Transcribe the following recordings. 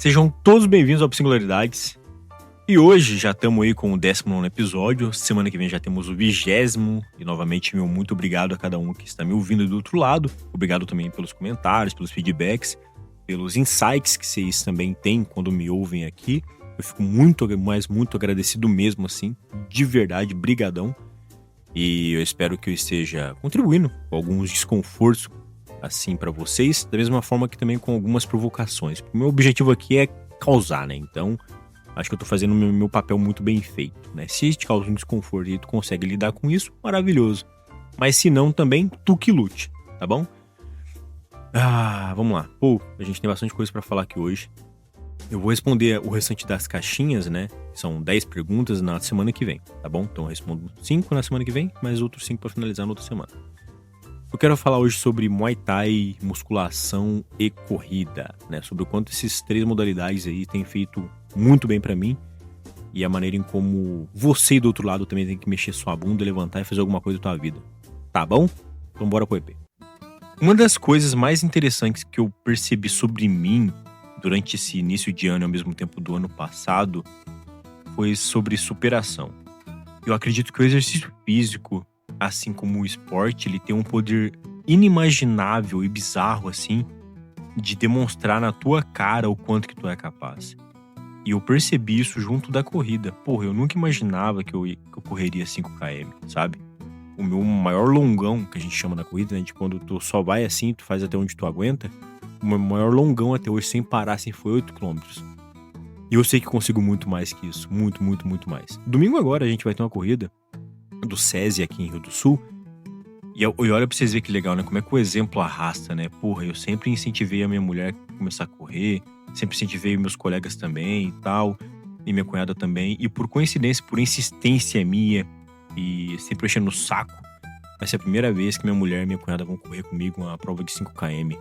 Sejam todos bem-vindos ao Singularidades. E hoje já estamos aí com o 19º episódio. Semana que vem já temos o 20º. E novamente, meu muito obrigado a cada um que está me ouvindo do outro lado. Obrigado também pelos comentários, pelos feedbacks, pelos insights que vocês também têm quando me ouvem aqui. Eu fico muito agradecido mesmo, assim, de verdade, brigadão. E eu espero que eu esteja contribuindo com alguns desconfortos, assim, para vocês, da mesma forma que também com algumas provocações. O meu objetivo aqui é causar, né? Então, acho que eu tô fazendo o meu papel muito bem feito, né? Se te causa um desconforto e tu consegue lidar com isso, maravilhoso. Mas se não, também, tu que lute, tá bom? Vamos lá. A gente tem bastante coisa pra falar aqui hoje. Eu vou responder o restante das caixinhas, né? São 10 perguntas na semana que vem, tá bom? Então eu respondo 5 na semana que vem, mais outros 5 pra finalizar na outra semana. Eu quero falar hoje sobre Muay Thai, musculação e corrida, né? Sobre o quanto esses 3 modalidades aí têm feito muito bem pra mim e a maneira em como você do outro lado também tem que mexer sua bunda, levantar e fazer alguma coisa da tua vida, tá bom? Então bora pro EP. Uma das coisas mais interessantes que eu percebi sobre mim durante esse início de ano e ao mesmo tempo do ano passado foi sobre superação. Eu acredito que o exercício físico, assim como o esporte, ele tem um poder inimaginável e bizarro, assim, de demonstrar na tua cara o quanto que tu é capaz. E eu percebi isso junto da corrida. Eu nunca imaginava que eu correria 5km, sabe? O meu maior longão, que a gente chama na corrida, né, de quando tu só vai assim, tu faz até onde tu aguenta, o meu maior longão até hoje, sem parar, assim, foi 8km. E eu sei que consigo muito mais que isso. Muito, muito, muito mais. Domingo agora a gente vai ter uma corrida do SESI aqui em Rio do Sul. E olha pra vocês verem que legal, né? Como é que o exemplo arrasta, né? Eu sempre incentivei a minha mulher a começar a correr. Sempre incentivei meus colegas também e tal. E minha cunhada também. E por coincidência, por insistência minha e sempre enchendo o saco, vai ser a primeira vez que minha mulher e minha cunhada vão correr comigo uma prova de 5km.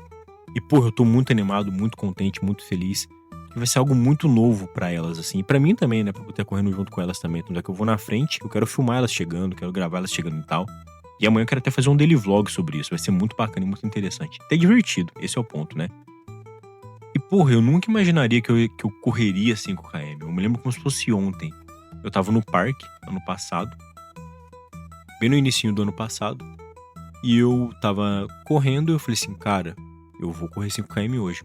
E eu tô muito animado, muito contente, muito feliz. Que vai ser algo muito novo pra elas, assim. E pra mim também, né? Pra eu estar correndo junto com elas também. Então, já que eu vou na frente, eu quero filmar elas chegando, quero gravar elas chegando e tal. E amanhã eu quero até fazer um daily vlog sobre isso. Vai ser muito bacana e muito interessante. Até divertido, esse é o ponto, né? E, eu nunca imaginaria que eu correria 5km. Eu me lembro como se fosse ontem. Eu tava no parque, ano passado. Bem no início do ano passado. E eu tava correndo e eu falei assim, cara, eu vou correr 5km hoje.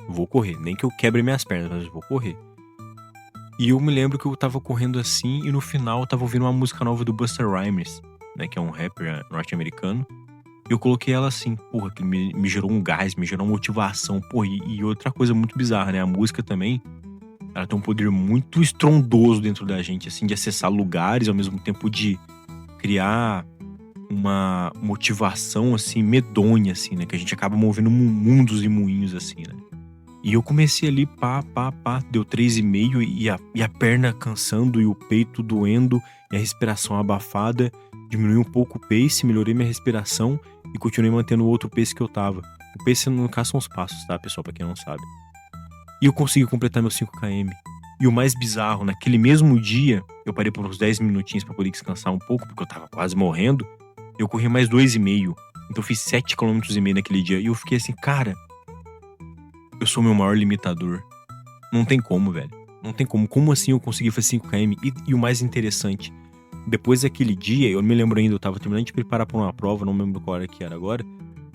Vou correr, nem que eu quebre minhas pernas, mas eu vou correr. E eu me lembro que eu tava correndo assim e no final eu tava ouvindo uma música nova do Busta Rhymes, né, que é um rapper norte-americano. E eu coloquei ela assim, que me gerou um gás, me gerou uma motivação, e outra coisa muito bizarra, né, a música também, ela tem um poder muito estrondoso dentro da gente, assim, de acessar lugares, ao mesmo tempo de criar uma motivação, assim, medonha, assim, né, que a gente acaba movendo mundos e moinhos, assim, né. E eu comecei ali, deu 3,5 e a perna cansando e o peito doendo e a respiração abafada. Diminui um pouco o pace, melhorei minha respiração e continuei mantendo o outro pace que eu tava. O pace, no caso, são os passos, tá, pessoal, pra quem não sabe. E eu consegui completar meus 5km. E o mais bizarro, naquele mesmo dia, eu parei por uns 10 minutinhos pra poder descansar um pouco, porque eu tava quase morrendo. Eu corri mais 2,5. Então eu fiz 7,5 km naquele dia. E eu fiquei assim, cara, eu sou o meu maior limitador. Não tem como, velho. Não tem como. Como assim eu consegui fazer 5km? E o mais interessante, depois daquele dia, eu me lembro ainda, eu tava terminando de preparar pra uma prova, não me lembro qual hora que era agora.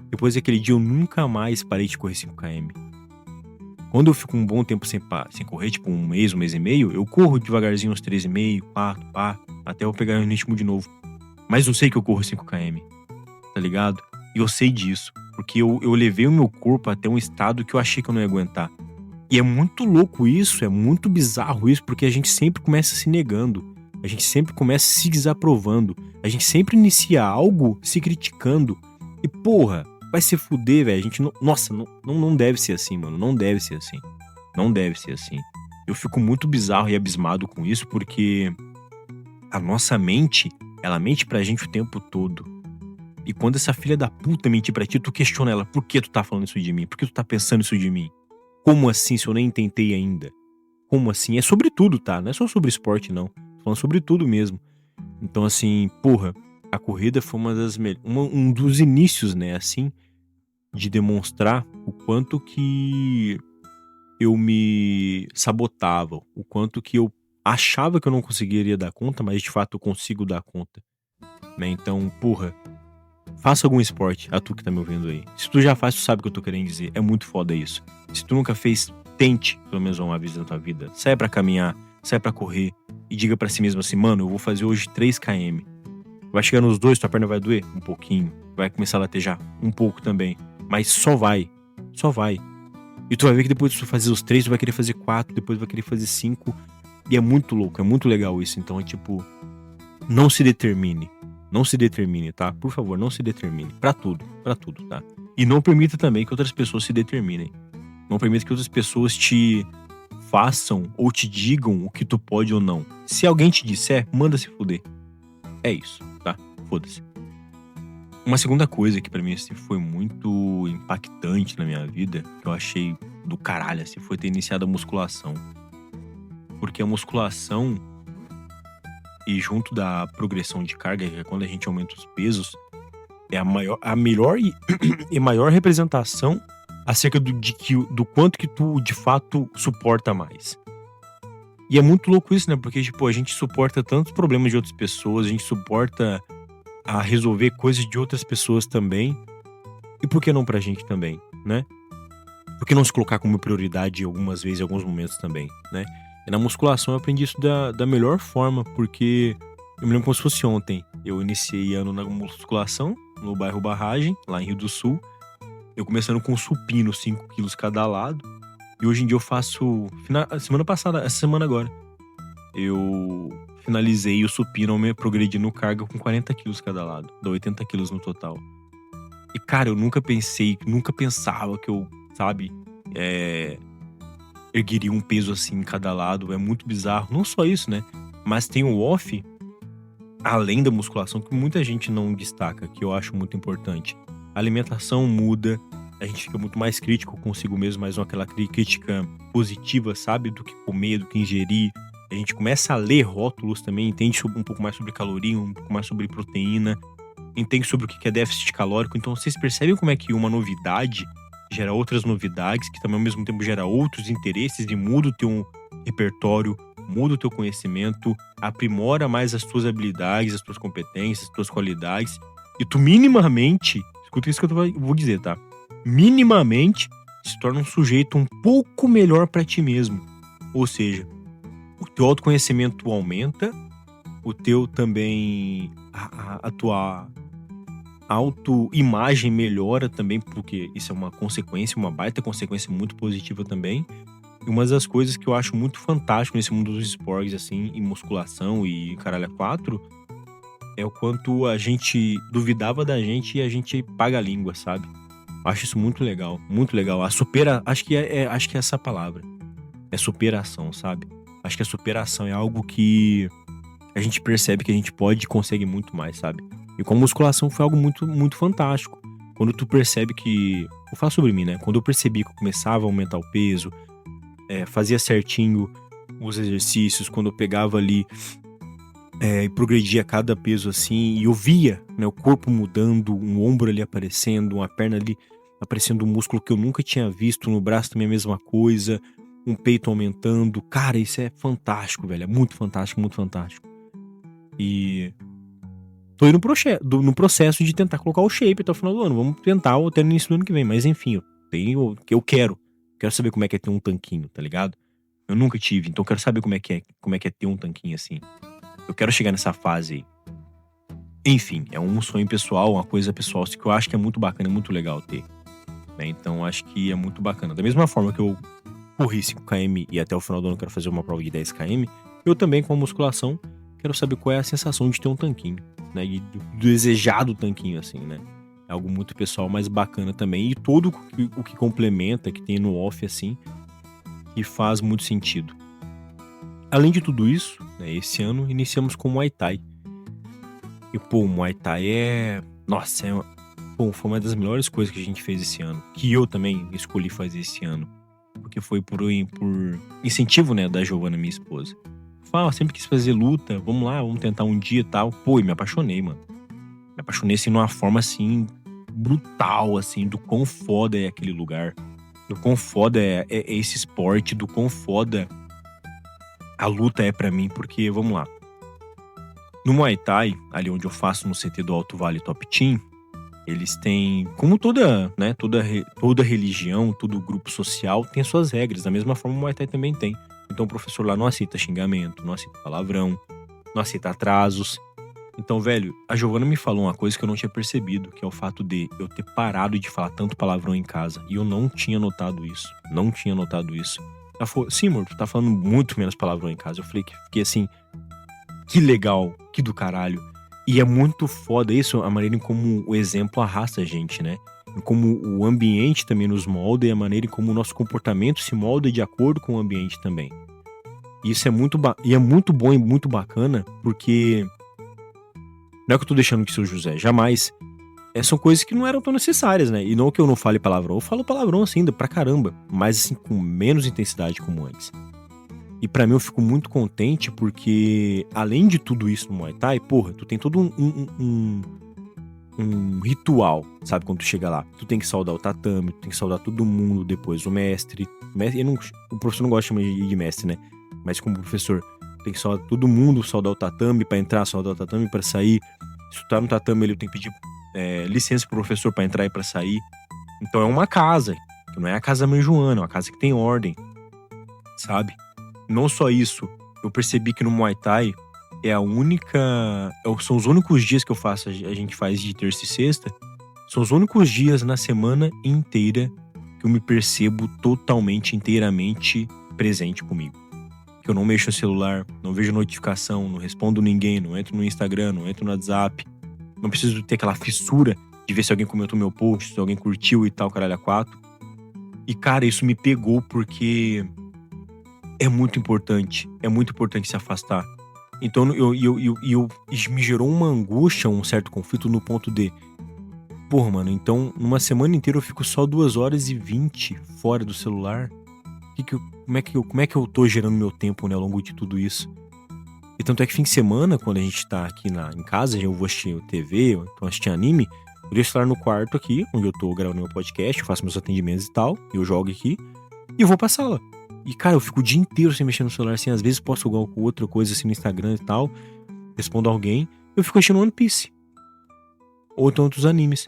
Depois daquele dia, eu nunca mais parei de correr 5km. Quando eu fico um bom tempo sem correr, tipo um mês e meio, eu corro devagarzinho uns 3,5, 4, até eu pegar o ritmo de novo. Mas eu sei que eu corro 5km, tá ligado? E eu sei disso, porque eu levei o meu corpo até um estado que eu achei que eu não ia aguentar. E é muito louco isso, é muito bizarro isso, porque a gente sempre começa se negando. A gente sempre começa se desaprovando. A gente sempre inicia algo se criticando. E vai se fuder, velho. A gente não... Nossa, não deve ser assim, mano. Não deve ser assim. Não deve ser assim. Eu fico muito bizarro e abismado com isso, porque a nossa mente, ela mente pra gente o tempo todo. E quando essa filha da puta mentir pra ti, tu questiona ela. Por que tu tá falando isso de mim? Por que tu tá pensando isso de mim? Como assim, se eu nem tentei ainda? Como assim? É sobre tudo, tá? Não é só sobre esporte, não. Tô falando sobre tudo mesmo. Então, assim, a corrida foi um dos inícios, né, assim, de demonstrar o quanto que eu me sabotava, o quanto que eu achava que eu não conseguiria dar conta, mas de fato eu consigo dar conta, né? Então, porra, faça algum esporte, a tu que tá me ouvindo aí. Se tu já faz, tu sabe o que eu tô querendo dizer. É muito foda isso. Se tu nunca fez, tente pelo menos uma vez na tua vida. Sai pra caminhar, sai pra correr e diga pra si mesmo assim, mano, eu vou fazer hoje 3 km. Vai chegar nos 2, tua perna vai doer um pouquinho. Vai começar a latejar um pouco também. Mas só vai. Só vai. E tu vai ver que depois de tu fazer os 3, tu vai querer fazer 4, depois vai querer fazer 5. E é muito louco, é muito legal isso. Então é tipo, não se determine. Não se determine, tá? Por favor, não se determine. Pra tudo, tá? E não permita também que outras pessoas se determinem. Não permita que outras pessoas te façam ou te digam o que tu pode ou não. Se alguém te disser, manda se fuder. É isso, tá? Foda-se. Uma segunda coisa que pra mim assim, foi muito impactante na minha vida, que eu achei do caralho, assim, foi ter iniciado a musculação. Porque a musculação, e junto da progressão de carga, que é quando a gente aumenta os pesos, é a melhor e maior representação acerca do quanto que tu de fato suporta mais. E é muito louco isso, né? Porque, tipo, a gente suporta tantos problemas de outras pessoas, a gente suporta a resolver coisas de outras pessoas também. E por que não pra gente também, né? Por que não se colocar como prioridade algumas vezes, em alguns momentos também, né? E na musculação eu aprendi isso da melhor forma, porque eu me lembro como se fosse ontem. Eu iniciei ano na musculação, no bairro Barragem, lá em Rio do Sul. Eu começando com supino, 5 quilos cada lado. E hoje em dia eu faço... Semana passada, essa semana agora, eu finalizei o supino, progredindo carga com 40 quilos cada lado. Dá 80 quilos no total. E, cara, eu nunca pensava que eu, sabe, ergueria um peso assim em cada lado. É muito bizarro. Não só isso, né? Mas tem o off, além da musculação, que muita gente não destaca, que eu acho muito importante. A alimentação muda, a gente fica muito mais crítico consigo mesmo, mas não aquela crítica positiva, sabe? Do que comer, do que ingerir. A gente começa a ler rótulos também, entende um pouco mais sobre caloria, um pouco mais sobre proteína, entende sobre o que é déficit calórico. Então vocês percebem como é que uma novidade gera outras novidades, que também ao mesmo tempo gera outros interesses e muda o teu repertório, muda o teu conhecimento, aprimora mais as tuas habilidades, as tuas competências, as tuas qualidades. E tu minimamente, escuta isso que eu vou dizer, tá? Minimamente se torna um sujeito um pouco melhor pra ti mesmo. Ou seja, o teu autoconhecimento aumenta, o teu também, a tua autoimagem melhora também, porque isso é uma consequência, uma baita consequência muito positiva também. E uma das coisas que eu acho muito fantástico nesse mundo dos esportes, assim, em musculação e caralho a 4, é o quanto a gente duvidava da gente e a gente paga a língua, sabe? Acho isso muito legal, muito legal. Acho que é essa a palavra. É superação, sabe? Acho que a superação é algo que a gente percebe que a gente pode e consegue muito mais, sabe? E com a musculação foi algo muito, muito fantástico. Quando tu percebe que... Vou falar sobre mim, né? Quando eu percebi que eu começava a aumentar o peso, fazia certinho os exercícios, quando eu pegava ali e progredia cada peso assim, e eu via, né, o corpo mudando, um ombro ali aparecendo, uma perna ali aparecendo, um músculo que eu nunca tinha visto, no braço também a mesma coisa, um peito aumentando. Cara, isso é fantástico, velho. É muito fantástico, muito fantástico. E tô aí no processo de tentar colocar o shape até o final do ano. Vamos tentar até no início do ano que vem. Mas enfim, eu quero saber como é que é ter um tanquinho, tá ligado? Eu nunca tive, então eu quero saber como é que é ter um tanquinho assim. Eu quero chegar nessa fase aí. Enfim, é um sonho pessoal, uma coisa pessoal que eu acho que é muito bacana, é muito legal ter. Né? Então acho que é muito bacana. Da mesma forma que eu corri 5km e até o final do ano quero fazer uma prova de 10km, eu também com a musculação quero saber qual é a sensação de ter um tanquinho, né? E do desejado tanquinho, assim, né? É algo muito pessoal, mas bacana também. E tudo o que complementa, que tem no off, assim, que faz muito sentido. Além de tudo isso, né, esse ano iniciamos com o Muay Thai. E, pô, o Muay Thai nossa, foi uma das melhores coisas que a gente fez esse ano. Que eu também escolhi fazer esse ano. Porque foi por incentivo, né, da Giovana, minha esposa. Sempre quis fazer luta, vamos lá, vamos tentar um dia e tal. Pô, e me apaixonei, mano. Me apaixonei, assim, numa forma, assim, brutal, assim, do quão foda é aquele lugar. do quão foda é esse esporte, do quão foda a luta é pra mim, porque, vamos lá. No Muay Thai, ali onde eu faço no CT do Alto Vale Top Team, eles têm, como toda religião, todo grupo social tem suas regras, da mesma forma o Muay Thai também tem. Então o professor lá não aceita xingamento, não aceita palavrão, não aceita atrasos. Então, velho, a Giovana me falou uma coisa que eu não tinha percebido, que é o fato de eu ter parado de falar tanto palavrão em casa. E eu não tinha notado isso. Não tinha notado isso. Ela falou, sim, amor, tu tá falando muito menos palavrão em casa. Eu falei que fiquei assim, que legal, que do caralho. E é muito foda isso, a maneira em como o exemplo arrasta a gente, né? Em como o ambiente também nos molda e a maneira em como o nosso comportamento se molda de acordo com o ambiente também. E isso é muito bom e muito bacana, porque não é que eu tô deixando de ser o José, jamais. São coisas que não eram tão necessárias, né? E não que eu não fale palavrão, eu falo palavrão assim, pra caramba, mas assim, com menos intensidade como antes. E pra mim eu fico muito contente porque, além de tudo isso no Muay Thai, porra, tu tem todo um ritual, sabe? Quando tu chega lá, tu tem que saudar o tatame, tu tem que saudar todo mundo, depois o mestre. O professor não gosta de chamar de mestre, né? Mas como professor, tem que saudar todo mundo, saudar o tatame pra entrar, saudar o tatame pra sair. Se tu tá no tatame, ele tem que pedir licença pro professor pra entrar e pra sair. Então é uma casa, que não é a casa Mãe Joana, é uma casa que tem ordem, sabe? Não só isso, eu percebi que no Muay Thai são os únicos dias que a gente faz de terça e sexta, são os únicos dias na semana inteira que eu me percebo totalmente, inteiramente presente comigo. Que eu não mexo no celular, não vejo notificação, não respondo ninguém, não entro no Instagram, não entro no WhatsApp. Não preciso ter aquela fissura de ver se alguém comentou meu post, se alguém curtiu e tal, caralho, a quatro. E, cara, isso me pegou porque é muito importante se afastar. Então, me gerou uma angústia, um certo conflito no ponto de, porra, mano, então, numa semana inteira eu fico só 2h20 fora do celular. Como é que eu tô gerando meu tempo, né, ao longo de tudo isso? E tanto é que fim de semana, quando a gente tá aqui em casa, eu vou assistir TV, ou então assistir anime, eu deixo o celular no quarto aqui, onde eu tô gravando meu podcast, eu faço meus atendimentos e tal, eu jogo aqui, e eu vou pra sala. E, cara, eu fico o dia inteiro sem mexer no celular, assim, às vezes posto alguma outra coisa assim no Instagram e tal, respondo alguém, eu fico assistindo One Piece. Ou então outros animes.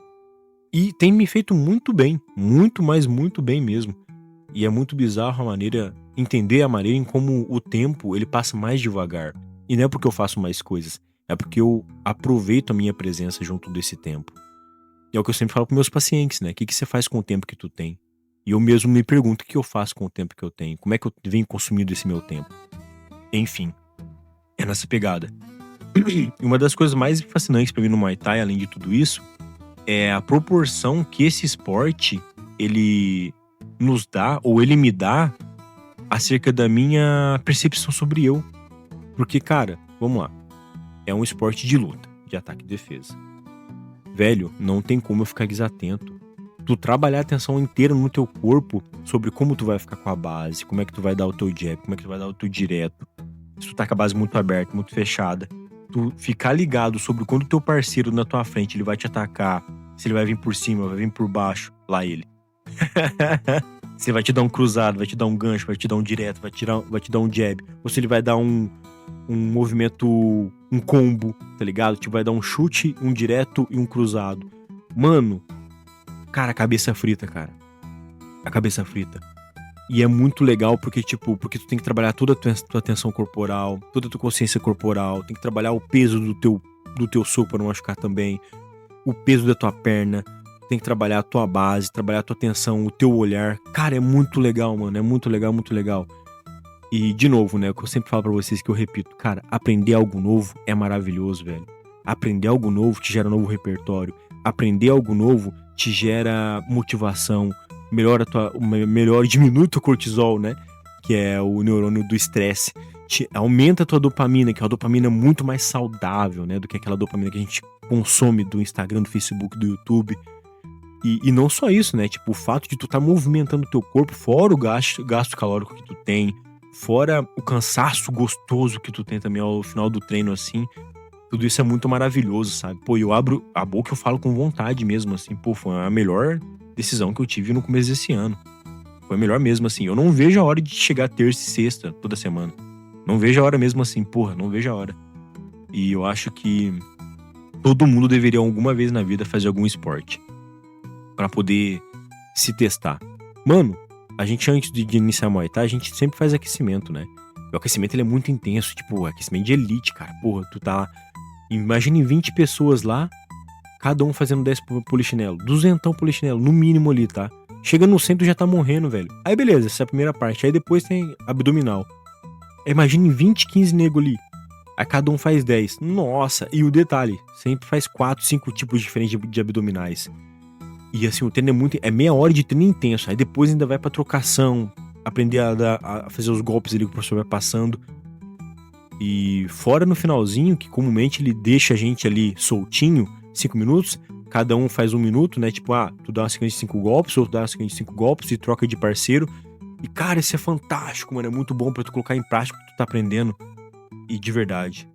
E tem me feito muito bem, muito, mas muito bem mesmo. E é muito bizarro entender a maneira em como o tempo, ele passa mais devagar. E não é porque eu faço mais coisas, é porque eu aproveito a minha presença junto desse tempo. E é o que eu sempre falo para meus pacientes, né? O que você faz com o tempo que tu tem? E eu mesmo me pergunto o que eu faço com o tempo que eu tenho. Como é que eu venho consumindo esse meu tempo? Enfim, é nessa pegada. E uma das coisas mais fascinantes para mim no Muay Thai, além de tudo isso, é a proporção que esse esporte, ele nos dá, ou ele me dá, acerca da minha percepção sobre eu. Porque, cara, vamos lá. É um esporte de luta, de ataque e defesa. Velho, não tem como eu ficar desatento. Tu trabalhar a atenção inteira no teu corpo sobre como tu vai ficar com a base, como é que tu vai dar o teu jab, como é que tu vai dar o teu direto. Se tu tá com a base muito aberta, muito fechada. Tu ficar ligado sobre quando o teu parceiro na tua frente, ele vai te atacar, se ele vai vir por cima, vai vir por baixo, lá ele. Se ele vai te dar um cruzado, vai te dar um gancho, vai te dar um direto, vai te dar um jab. Ou se ele vai dar um movimento, um combo, tá ligado? Tipo, vai dar um chute, um direto e um cruzado. Mano, cara, a cabeça frita, cara. A cabeça frita. E é muito legal porque tu tem que trabalhar toda a tua atenção corporal, toda a tua consciência corporal, tem que trabalhar o peso do teu soco pra não machucar também, o peso da tua perna, tem que trabalhar a tua base, trabalhar a tua atenção, o teu olhar. Cara, é muito legal, mano, é muito legal, muito legal. E, de novo, né, o que eu sempre falo pra vocês, que eu repito, cara, aprender algo novo é maravilhoso, velho. Aprender algo novo te gera um novo repertório. Aprender algo novo te gera motivação, diminui o teu cortisol, né? Que é o neurônio do estresse. Aumenta a tua dopamina, que é uma dopamina muito mais saudável, né? Do que aquela dopamina que a gente consome do Instagram, do Facebook, do YouTube. E não só isso, né? Tipo, o fato de tu tá movimentando o teu corpo, fora o gasto calórico que tu tem, fora o cansaço gostoso que tu tem também ao final do treino, assim. Tudo isso é muito maravilhoso, sabe? Pô, eu abro a boca e eu falo com vontade mesmo, assim. Pô, foi a melhor decisão que eu tive no começo desse ano. tipo, é melhor mesmo assim. Eu não vejo a hora de chegar terça e sexta toda semana. Não vejo a hora mesmo assim, porra, não vejo a hora. E eu acho que todo mundo deveria alguma vez na vida fazer algum esporte pra poder se testar. Mano, a gente antes de iniciar Muay Thai, a gente sempre faz aquecimento, né? O aquecimento ele é muito intenso, tipo, aquecimento de elite, cara. Porra, tu tá lá, imagine 20 pessoas lá, cada um fazendo 10 polichinelo, 200 polichinelo, no mínimo ali, tá? Chega no centro já tá morrendo, velho. Aí beleza, essa é a primeira parte. Aí depois tem abdominal. Imagine 20, 15 nego ali. Aí cada um faz 10. Nossa, e o detalhe, sempre faz 4, 5 tipos diferentes de abdominais. E assim, o treino é muito... É meia hora de treino intenso. Aí depois ainda vai pra trocação, aprender a fazer os golpes ali que o professor vai passando. E fora no finalzinho, que comumente ele deixa a gente ali soltinho, 5 minutos, cada um faz 1 minuto, né? Tipo, tu dá uma sequência de 5 golpes, outro dá uma sequência de 5 golpes e troca de parceiro. E cara, isso é fantástico, mano. É muito bom pra tu colocar em prática o que tu tá aprendendo. E de verdade,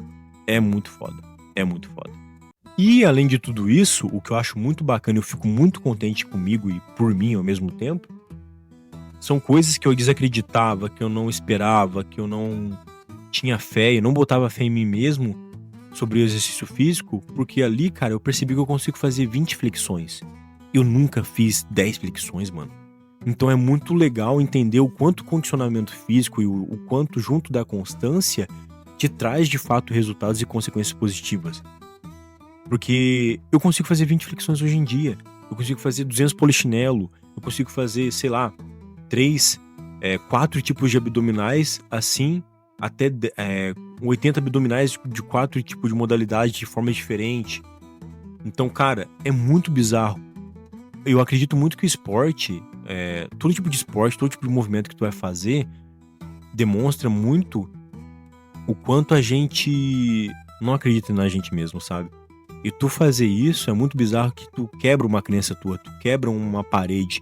é muito foda. É muito foda. E além de tudo isso, o que eu acho muito bacana e eu fico muito contente comigo e por mim ao mesmo tempo, são coisas que eu desacreditava, que eu não esperava, que eu não tinha fé, eu não botava fé em mim mesmo sobre o exercício físico, porque ali, cara, eu percebi que eu consigo fazer 20 flexões. Eu nunca fiz 10 flexões, mano. Então é muito legal entender o quanto o condicionamento físico e o quanto junto da constância te traz de fato resultados e consequências positivas. Porque eu consigo fazer 20 flexões hoje em dia, eu consigo fazer 200 polichinelo, eu consigo fazer, sei lá, 4 tipos de abdominais, assim, até 80 abdominais de 4 tipos de modalidade de forma diferente. Então, cara, é muito bizarro. Eu acredito muito que o esporte, todo tipo de esporte, todo tipo de movimento que tu vai fazer, demonstra muito o quanto a gente não acredita na gente mesmo, sabe? E tu fazer isso é muito bizarro, que tu quebra uma crença tua, tu quebra uma parede,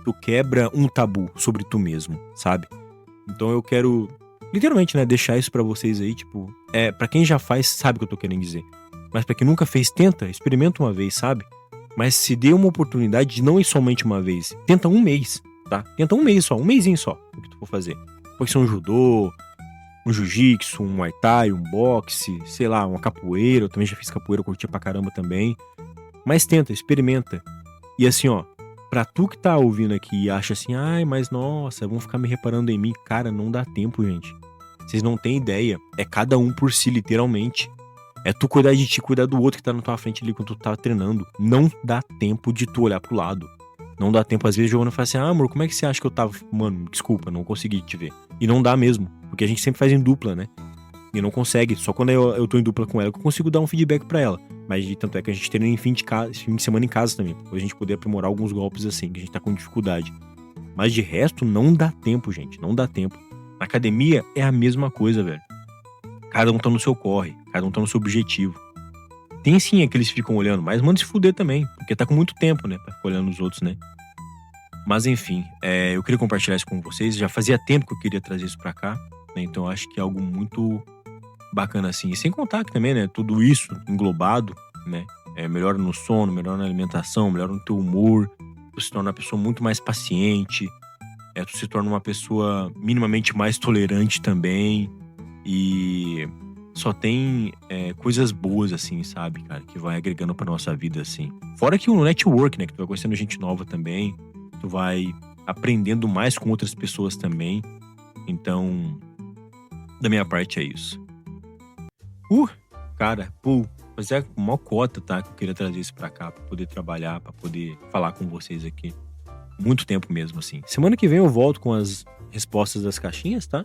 tu quebra um tabu sobre tu mesmo, sabe? Então eu quero, literalmente, né, deixar isso pra vocês aí, tipo, pra quem já faz, sabe o que eu tô querendo dizer. Mas pra quem nunca fez, tenta, experimenta uma vez, sabe? Mas se dê uma oportunidade de não ir somente uma vez, tenta um mês, tá? Tenta um mês só, um mêsinho só, o que tu for fazer. Pode ser um judô, um jiu-jitsu, um muay thai, um boxe, sei lá, uma capoeira. Eu também já fiz capoeira, eu curti pra caramba também. Mas tenta, experimenta. E assim, ó, pra tu que tá ouvindo aqui e acha assim, ai, mas nossa, vão ficar me reparando em mim. Cara, não dá tempo, gente. Vocês não têm ideia. É cada um por si, literalmente. É tu cuidar de ti, cuidar do outro que tá na tua frente ali quando tu tá treinando. Não dá tempo de tu olhar pro lado. Não dá tempo, às vezes, jogando e fala assim, amor, como é que você acha que eu tava? Mano, desculpa, não consegui te ver. E não dá mesmo, porque a gente sempre faz em dupla, né? E não consegue, só quando eu tô em dupla com ela que eu consigo dar um feedback pra ela. Mas tanto é que a gente treina em fim de semana em casa também, pra gente poder aprimorar alguns golpes assim, que a gente tá com dificuldade. Mas de resto, não dá tempo, gente, não dá tempo. Na academia é a mesma coisa, velho. Cada um tá no seu corre, cada um tá no seu objetivo. Tem sim aqueles que ficam olhando, mas manda se fuder também, porque tá com muito tempo, né, pra ficar olhando os outros, né. Mas enfim, eu queria compartilhar isso com vocês, já fazia tempo que eu queria trazer isso pra cá, né, então eu acho que é algo muito bacana assim. E sem contar que também, né, tudo isso englobado, né, melhora no sono, melhora na alimentação, melhora no teu humor, tu se torna uma pessoa muito mais paciente, tu se torna uma pessoa minimamente mais tolerante também, e só tem coisas boas, assim, sabe, cara, que vai agregando pra nossa vida, assim. Fora que o network, né, que tu vai conhecendo gente nova também, tu vai aprendendo mais com outras pessoas também. Então, da minha parte é isso. Cara, mas é uma cota, tá, que eu queria trazer isso pra cá, pra poder trabalhar, pra poder falar com vocês aqui. Muito tempo mesmo, assim. Semana que vem eu volto com as respostas das caixinhas, tá?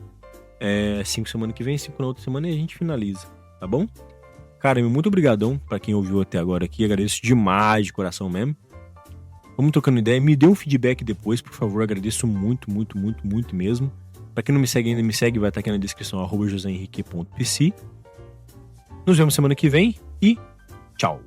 5 semana que vem, 5 na outra semana e a gente finaliza, tá bom? Cara, muito obrigadão pra quem ouviu até agora aqui, agradeço demais de coração mesmo. Vamos trocando ideia, me dê um feedback depois, por favor, agradeço muito, muito, muito, muito mesmo. Pra quem não me segue ainda, me segue, vai estar aqui na descrição, @josehenrique.pc. Nos vemos semana que vem e tchau!